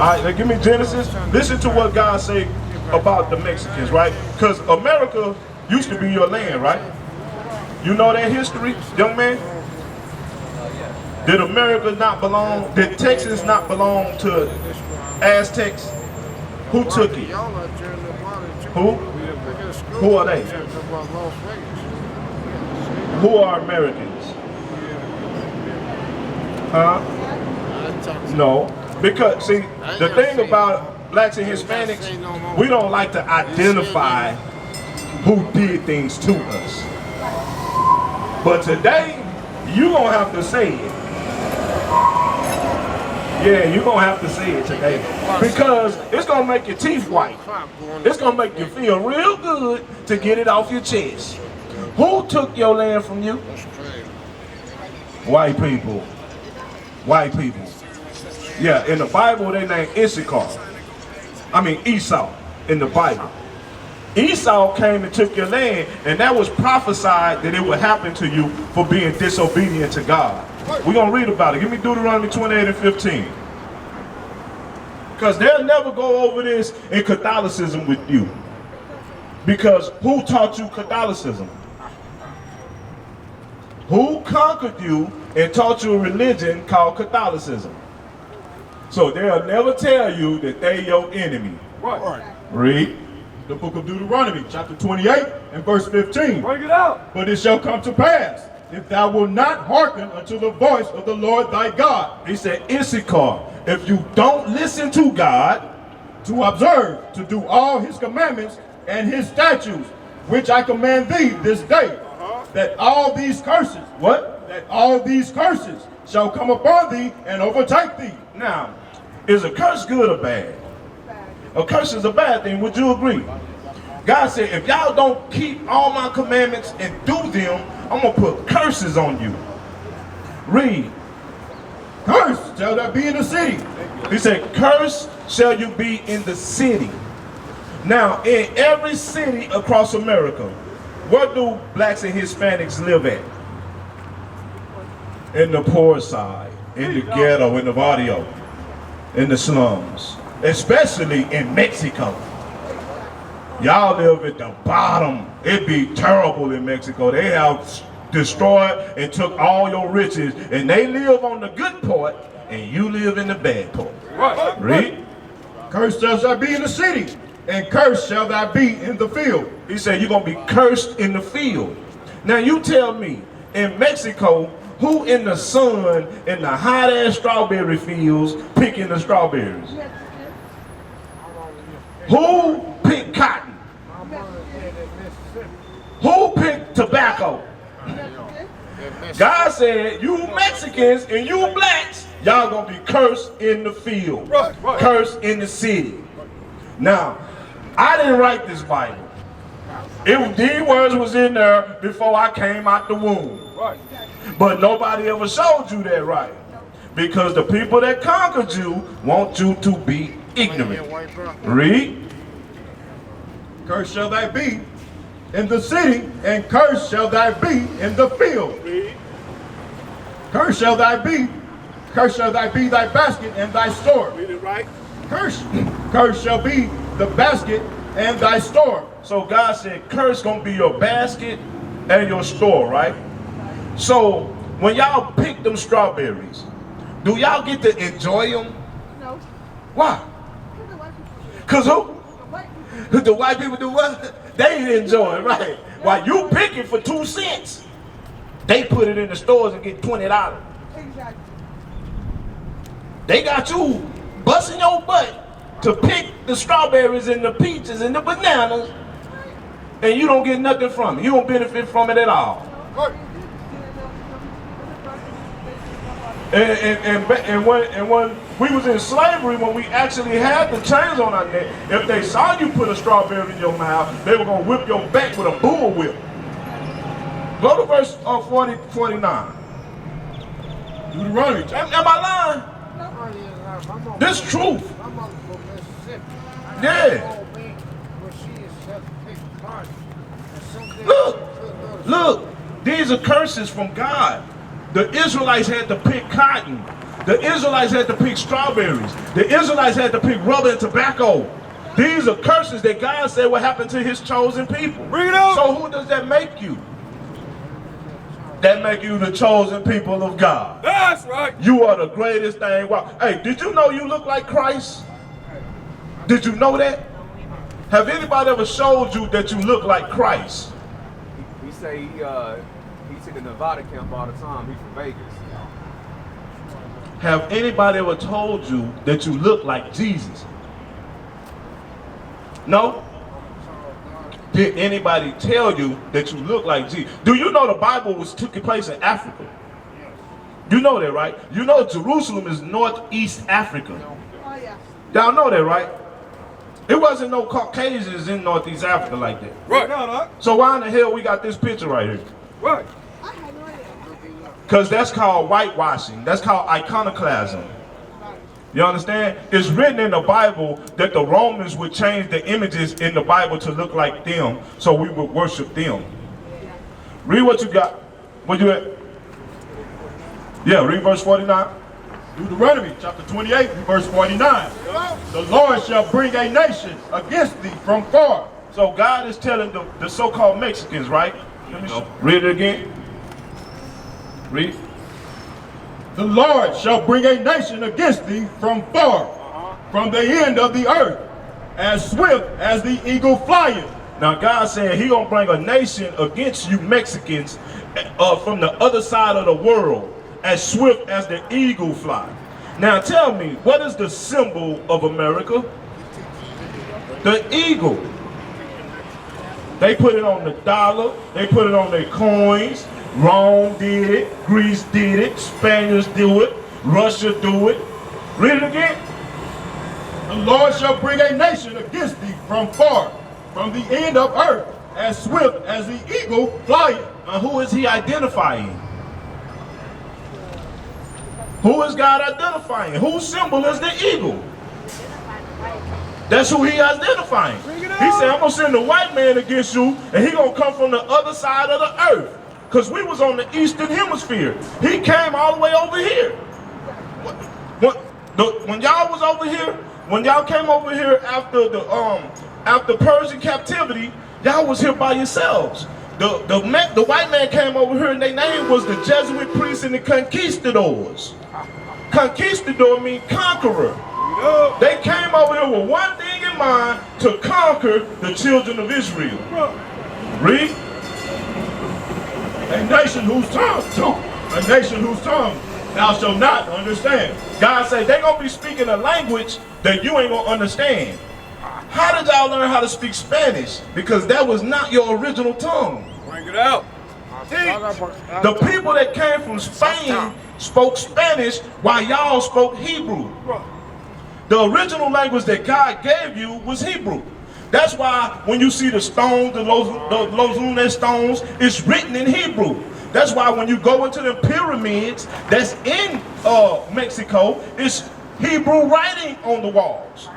All right, now give me Genesis. Listen to what God say about the Mexicans, right? Because America used to be your land, right? You know that history, young man? Did America not belong, did Texas not belong to Aztecs? Who took it? Who? Who are they? Who are Americans? Huh? No. Because, see, the thing about blacks and Hispanics, we don't like to identify who did things to us. But today, you're going to have to say it. Yeah, you're going to have to say it today. Because it's going to make your teeth white. It's going to make you feel real good to get it off your chest. Who took your land from you? White people. White people. Yeah, in the Bible they named Esau in the Bible. Esau came and took your land, and that was prophesied that it would happen to you for being disobedient to God. We're going to read about it. Give me Deuteronomy 28 and 15. Because they'll never go over this in Catholicism with you. Because who taught you Catholicism? Who conquered you and taught you a religion called Catholicism? So they'll never tell you that they your enemy. Right. Read. The book of Deuteronomy, chapter 28 and verse 15. Bring it out. But it shall come to pass, if thou wilt not hearken unto the voice of the Lord thy God. He said, Issachar, if you don't listen to God, to observe, to do all his commandments and his statutes, which I command thee this day, that all these curses, what? That all these curses shall come upon thee and overtake thee. Now, is a curse good or bad? A curse is a bad thing, would you agree? God said, if y'all don't keep all my commandments and do them, I'm going to put curses on you. Read. Curse shall there be in the city. He said, curse shall you be in the city. Now, in every city across America, where do blacks and Hispanics live at? In the poor side, in the ghetto, in the barrio, in the slums, especially in Mexico. Y'all live at the bottom. It'd be terrible in Mexico. They have destroyed and took all your riches, and they live on the good part, and you live in the bad part. Right. Read. Cursed shall thou be in the city, and cursed shall thou be in the field. He said you're going to be cursed in the field. Now you tell me, in Mexico, who in the sun, in the hot-ass strawberry fields, picking the strawberries? Who picked cotton? Who picked tobacco? God said, you Mexicans and you blacks, y'all gonna be cursed in the field, cursed in the city. Now, I didn't write this Bible. These words was in there before I came out the womb. But nobody ever showed you that right. Because the people that conquered you want you to be ignorant. Read. Cursed shall thy be in the city, and cursed shall thy be in the field. Cursed shall thy be thy basket and thy store. Read it right. Cursed shall be the basket and thy store. So God said, curse gonna be your basket and your store, right? So when y'all pick them strawberries, do y'all get to enjoy them? No. Why? Because who? The white people do what? They enjoy it, right? While you pick it for 2 cents, they put it in the stores and get $20. Exactly. They got you busting your butt to pick the strawberries and the peaches and the bananas, and you don't get nothing from it. You don't benefit from it at all. And We was in slavery when we actually had the chains on our neck. If they saw you put a strawberry in your mouth, they were going to whip your back with a bull whip. Go to verse 49. Deuteronomy. Am I lying? This truth. Yeah. Look, these are curses from God. The Israelites had to pick cotton. The Israelites had to pick strawberries. The Israelites had to pick rubber and tobacco. These are curses that God said will happen to his chosen people. Bring it up. So who does that make you? That make you the chosen people of God. That's right. You are the greatest thing. Wow. Hey, did you know you look like Christ? Did you know that? Have anybody ever showed you that you look like Christ? He say he's in the Nevada camp all the time. He's from Vegas. Have anybody ever told you that you look like Jesus? No? Did anybody tell you that you look like Jesus? Do you know the Bible took place in Africa? You know that, right? You know Jerusalem is northeast Africa. Oh, yeah. Y'all know that, right? It wasn't no Caucasians in northeast Africa like that. Right. So why in the hell we got this picture right here? Right. I had no idea. Because that's called whitewashing. That's called iconoclasm. You understand? It's written in the Bible that the Romans would change the images in the Bible to look like them, so we would worship them. Read what you got. What you at? Yeah, read verse 49. Deuteronomy chapter 28, verse 49. The Lord shall bring a nation against thee from far. So God is telling the so-called Mexicans, right? Let me read it again. Read. The Lord shall bring a nation against thee from far, from the end of the earth, as swift as the eagle flieth. Now God said he gonna bring a nation against you Mexicans from the other side of the world, as swift as the eagle fly. Now tell me, what is the symbol of America? The eagle. They put it on the dollar, they put it on their coins. Rome did it, Greece did it, Spaniards do it, Russia do it. Read it again. The Lord shall bring a nation against thee from far, from the end of earth, as swift as the eagle flieth. Who is he identifying? Who is God identifying? Whose symbol is the eagle? That's who he identifying. He said, I'm going to send the white man against you, and he going to come from the other side of the earth. Because we was on the eastern hemisphere. He came all the way over here. When y'all was over here, when y'all came over here after Persian captivity, y'all was here by yourselves. The white man came over here, and their name was the Jesuit priests and the conquistadors. Conquistador means conqueror. They came over here with one thing in mind, to conquer the children of Israel. Read. A nation whose tongue thou shalt not understand. God said they're going to be speaking a language that you ain't going to understand. How did y'all learn how to speak Spanish? Because that was not your original tongue. Bring it out. The people that came from Spain spoke Spanish while y'all spoke Hebrew. The original language that God gave you was Hebrew. That's why when you see the stones, the Los Lunas stones, it's written in Hebrew. That's why when you go into the pyramids that's in Mexico, it's Hebrew writing on the walls.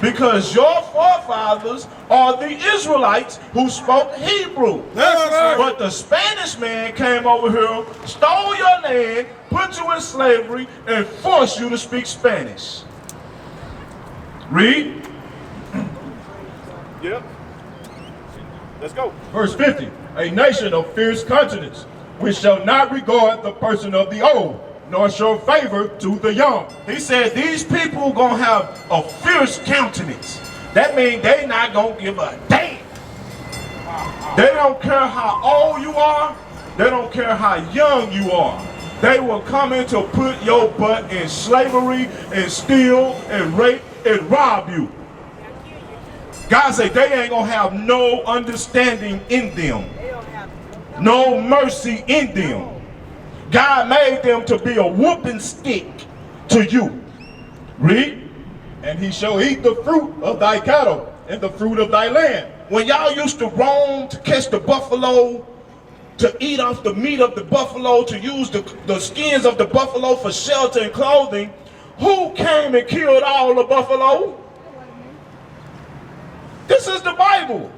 Because your forefathers are the Israelites who spoke Hebrew. That's right. But the Spanish man came over here, stole your land, put you in slavery, and forced you to speak Spanish. Read. Yep. Let's go. Verse 50. A nation of fierce countenance, which shall not regard the person of the old, nor show favor to the young. He said these people gonna have a fierce countenance. That means they not gonna give a damn. They don't care how old you are. They don't care how young you are. They will come in to put your butt in slavery and steal and rape and rob you. God said they ain't gonna have no understanding in them, no mercy in them. God made them to be a whooping stick to you. Read. And he shall eat the fruit of thy cattle and the fruit of thy land. When y'all used to roam to catch the buffalo, to eat off the meat of the buffalo, to use the skins of the buffalo for shelter and clothing, who came and killed all the buffalo? This is the Bible.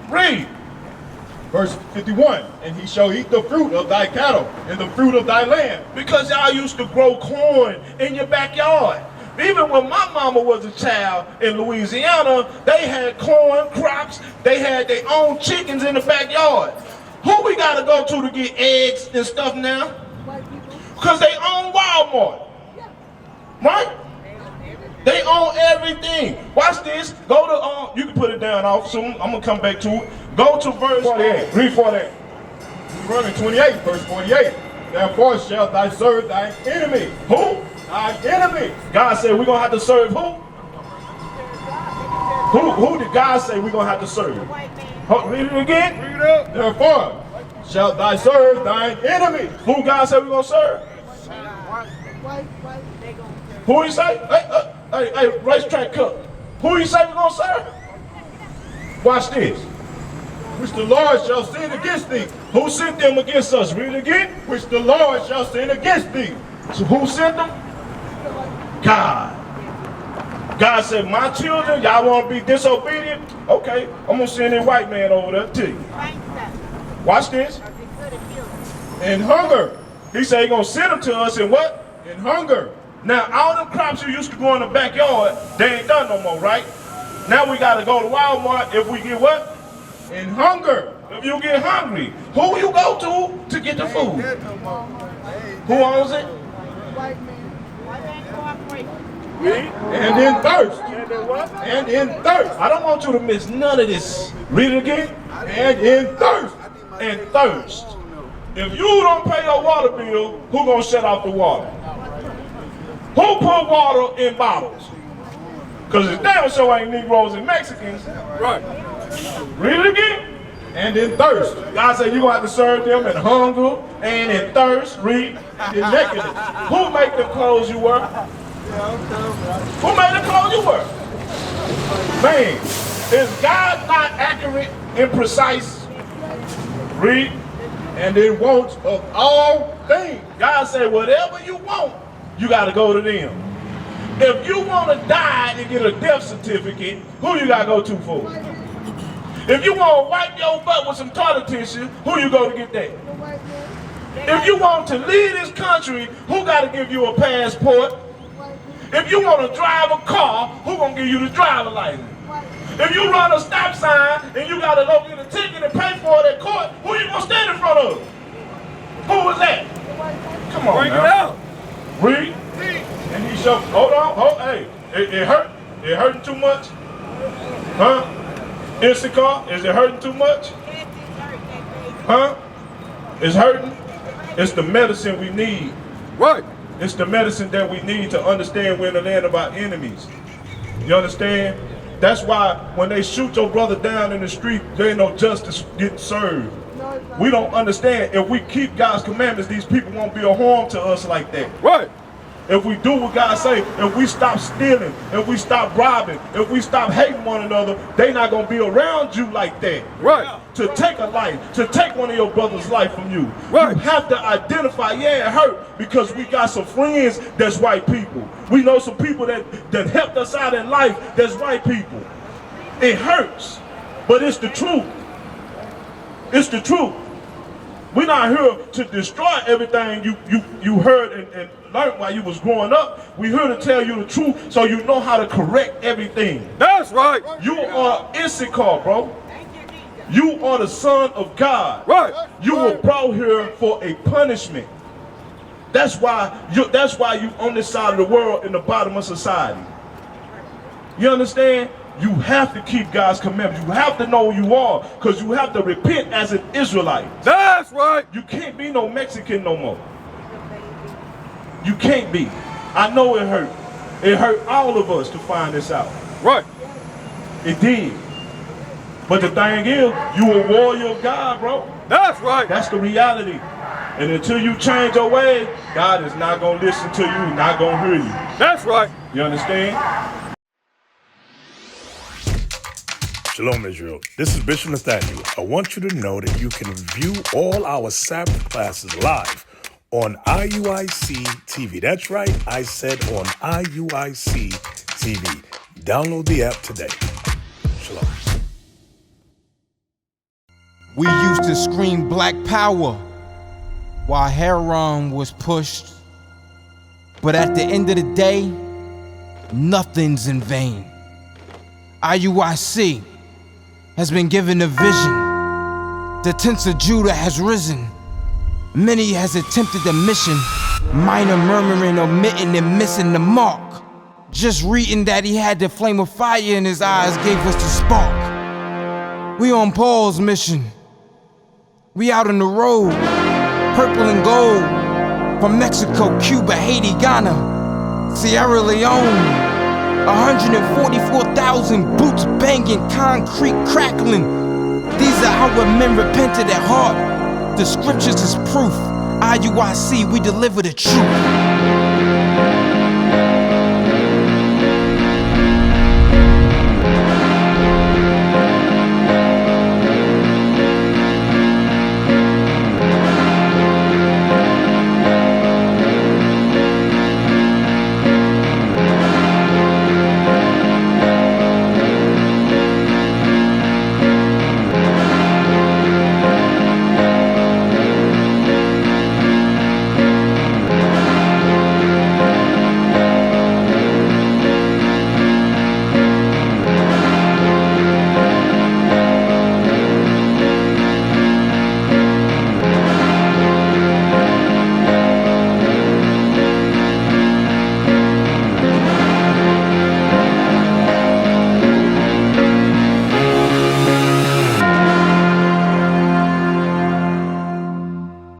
Read. Verse 51, and he shall eat the fruit of thy cattle and the fruit of thy land. Because y'all used to grow corn in your backyard. Even when my mama was a child in Louisiana, they had corn crops. They had their own chickens in the backyard. Who we gotta go to get eggs and stuff now? Because they own Walmart. Right? They own everything. Watch this. Go to, you can put it down off soon. I'm gonna come back to it. Go to verse 48. Read 48. Deuteronomy 28, verse 48. Therefore shalt thou serve thy enemy. Who? Thy enemy. God said we're gonna have to serve who? Who did God say we're gonna have to serve? Read it again. Read it up. Therefore shalt thou serve thine enemy. Who God said we're gonna serve? Who he say? Hey, racetrack cup. Who he say we're gonna serve? Watch this. Which the Lord shall send against thee. Who sent them against us? Read it again. Which the Lord shall send against thee. So who sent them? God. God said, my children, y'all want to be disobedient? Okay, I'm going to send a white man over there to you. Watch this. In hunger. He said he's going to send them to us in what? In hunger. Now, all them crops you used to grow in the backyard, they ain't done no more, right? Now we got to go to Walmart if we get what? In hunger. If you get hungry. Who you go to get the food? Who owns it? And in thirst. And in thirst. I don't want you to miss none of this. Read it again. And in thirst. And thirst. If you don't pay your water bill, who gonna shut off the water? Who put water in bottles? Because it's damn sure ain't Negroes and Mexicans. Right. Read it again. And in thirst. God said you're gonna have to serve them in hunger and in thirst. Read. In nakedness. Who made the clothes you wear? Who made the clothes you wear? Man, is God not accurate and precise? Read. And in want of all things. God said whatever you want, you got to go to them. If you want to die and get a death certificate, who you got to go to for? If you want to wipe your butt with some toilet tissue, who you go to get that? If you want to leave this country, who got to give you a passport? If you want to drive a car, who gonna give you the driver license? If you run a stop sign and you gotta go get a ticket and pay for it at court, who you gonna stand in front of? Who is that? Come on, Bring now. it out. Read. And he shall, hold on, hey, it hurt. It hurting too much? Huh? Issachar, is it hurting too much? Huh? It's hurting? It's the medicine we need. Right. It's the medicine that we need to understand we're in the land of our enemies. You understand? That's why when they shoot your brother down in the street, there ain't no justice getting served. We don't understand. If we keep God's commandments, these people won't be a harm to us like that. Right. If we do what God say, if we stop stealing, if we stop robbing, if we stop hating one another, they not gonna be around you like that. Right. To take a life, to take one of your brother's life from you. Right. You have to identify, yeah, it hurt because we got some friends that's white people. We know some people that helped us out in life that's white people. It hurts, but it's the truth. It's the truth. We're not here to destroy everything you heard and learned while you was growing up. We're here to tell you the truth so you know how to correct everything. That's right. You are Issachar, bro. You are the son of God. Right. You were brought here for a punishment. That's why you on this side of the world in the bottom of society. You understand? You have to keep God's commandments. You have to know who you are because you have to repent as an Israelite. That's right. You can't be no Mexican no more. You can't be. I know it hurt. It hurt all of us to find this out. Right. It did. But the thing is, you a warrior of God, bro. That's right. That's the reality. And until you change your way, God is not going to listen to you, not going to hear you. That's right. You understand? Shalom, Israel. This is Bishop Nathaniel. I want you to know that you can view all our Sabbath classes live on IUIC TV. That's right, I said on IUIC TV. Download the app today. Shalom. We used to scream Black Power while Heron was pushed. But at the end of the day, nothing's in vain. IUIC has been given a vision. The tents of Judah has risen. Many has attempted the mission, minor murmuring, omitting, and missing the mark. Just reading that he had the flame of fire in his eyes gave us the spark. We on Paul's mission. We out on the road, purple and gold, from Mexico, Cuba, Haiti, Ghana, Sierra Leone. 144,000 boots banging, concrete crackling. These are our men repented at heart. The scriptures is proof. IUIC, we deliver the truth.